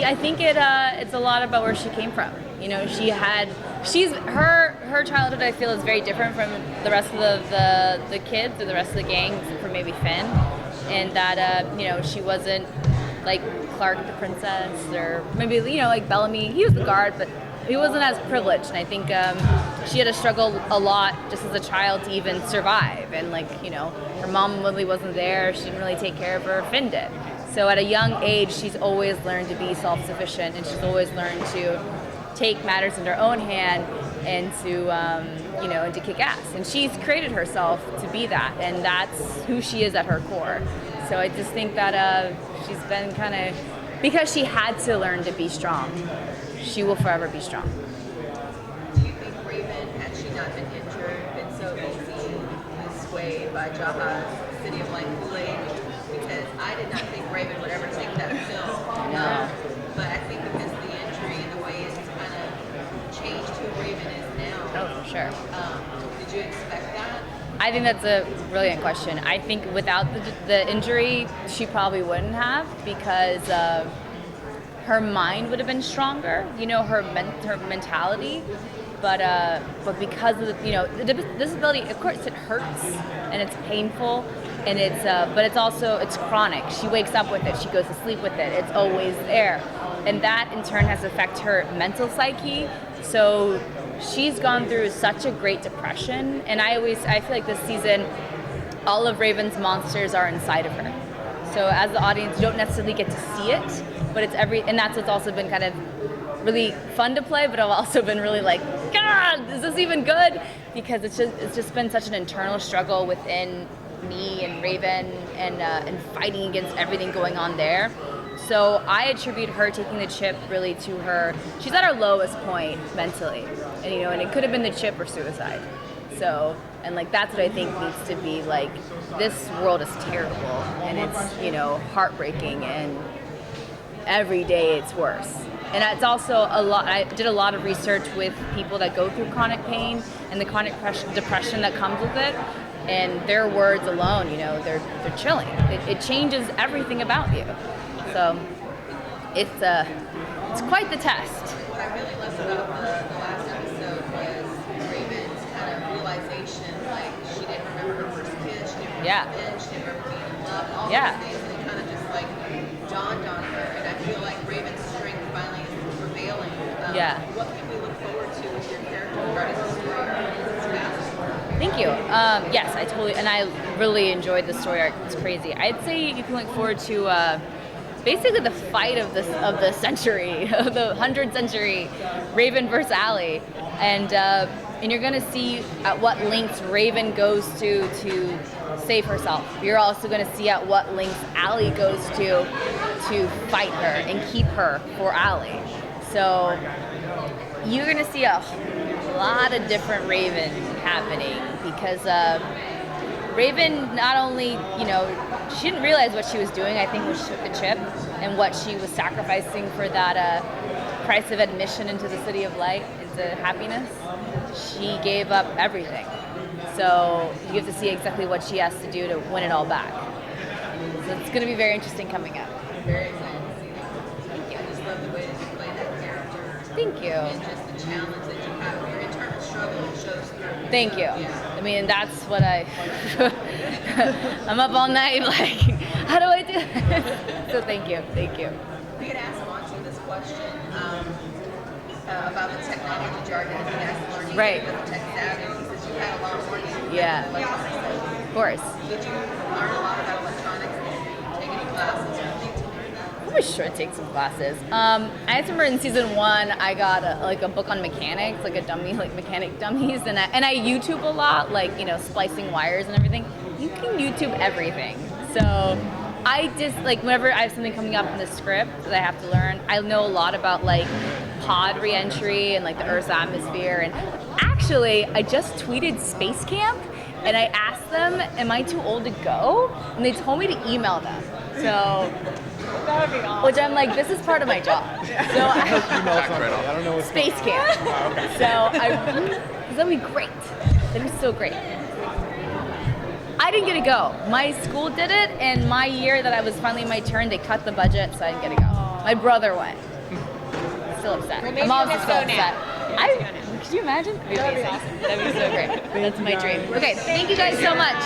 I think it's a lot about where she came from. You know, her childhood, I feel, is very different from the rest of the kids or the rest of the gang, except for maybe Finn, and that you know, she wasn't like Clark the princess, or maybe, you know, like Bellamy. He was the guard, but he wasn't as privileged, and I think she had to struggle a lot just as a child to even survive. And like, you know, her mom really wasn't there. She didn't really take care of her. Finn did. So at a young age, she's always learned to be self-sufficient, and she's always learned to take matters in her own hand and to, you know, and to kick ass. And she's created herself to be that, and that's who she is at her core. So I just think that she's been kind of, because she had to learn to be strong, she will forever be strong. Do you think Raven, had she not been injured, been so easy swayed by Jaha's City of Light Kool-Aid? Because I did not think Raven would ever take that pill. No. But I think because of the injury and the way it's kind of changed who Raven is now. Oh, for sure. Did you expect that? I think that's a brilliant question. I think without the injury, she probably wouldn't have, because her mind would have been stronger, you know, her mentality. But because of the, you know, the disability, of course, it hurts and it's painful, and but it's also, it's chronic. She wakes up with it, she goes to sleep with it. It's always there, and that in turn has affected her mental psyche. So she's gone through such a great depression, and I feel like this season, all of Raven's monsters are inside of her. So as the audience, you don't necessarily get to see it, but it's and that's what's also been kind of really fun to play, but I've also been really like, God, is this even good? Because it's just been such an internal struggle within me and Raven, and fighting against everything going on there. So I attribute her taking the chip really to her. She's at her lowest point mentally, and you know, and it could have been the chip or suicide. So, and like, that's what I think needs to be like. This world is terrible, and it's, you know, heartbreaking, and every day it's worse. And it's also a lot. I did a lot of research with people that go through chronic pain and the chronic depression that comes with it. And their words alone, you know, they're chilling. It changes everything about you. So it's quite the test. What I really loved about the last episode was Raven's kind of realization, like, she didn't remember her first kiss, she didn't remember Finn, she didn't remember being in love, all these things, and it kind of just like dawned on her. And I feel like Raven's strength finally is prevailing. What can we look forward to with your character regarding the story? Thank you. Yes, I really enjoyed the story arc. It's crazy. I'd say you can look forward to basically the fight of the century, of the 100th century, Raven versus Allie, and you're gonna see at what lengths Raven goes to save herself. You're also gonna see at what lengths Allie goes to fight her and keep her for Allie. So you're gonna see a lot of different Raven happening, because Raven not only, you know, she didn't realize what she was doing, I think, when she took the chip, and what she was sacrificing for that price of admission into the City of Light, into happiness. She gave up everything. So you have to see exactly what she has to do to win it all back. So it's going to be very interesting coming up. Very excited to see that. Thank you. I just love the way that you play that character. Thank you. And just the challenge that you have, your internal struggle shows through. Thank you. Yeah. I mean, that's what I'm up all night, like, how do I do this? So thank you. We had asked Monty this question about the technology jargon that you guys learned. Right. With tech savvy, since you had a lot of learning. Yeah. Electronics. Of course. Did you learn a lot about electronics? Take any classes or anything to learn that? Probably should take some classes. I remember in season 1, I got a book on mechanics, like a dummy, like mechanic dummies, and I YouTube a lot, like, you know, splicing wires and everything. You can YouTube everything. So I just, like, whenever I have something coming up in the script that I have to learn, I know a lot about, like, pod re-entry and, like, the Earth's atmosphere. And actually, I just tweeted Space Camp, and I asked them, am I too old to go? And they told me to email them. So, That would be awesome. which I'm like, this is part of my job. So I don't know what's Space Camp. So that'd be great. That'd be so great. I didn't get to go. My school did it, and my year that I was finally my turn, they cut the budget, so I didn't get to go. My brother went. upset. Well, maybe I'm you also can so go upset. now. Could you imagine? That'd be awesome. That'd be so great. That's my dream. Okay, thank you guys so much.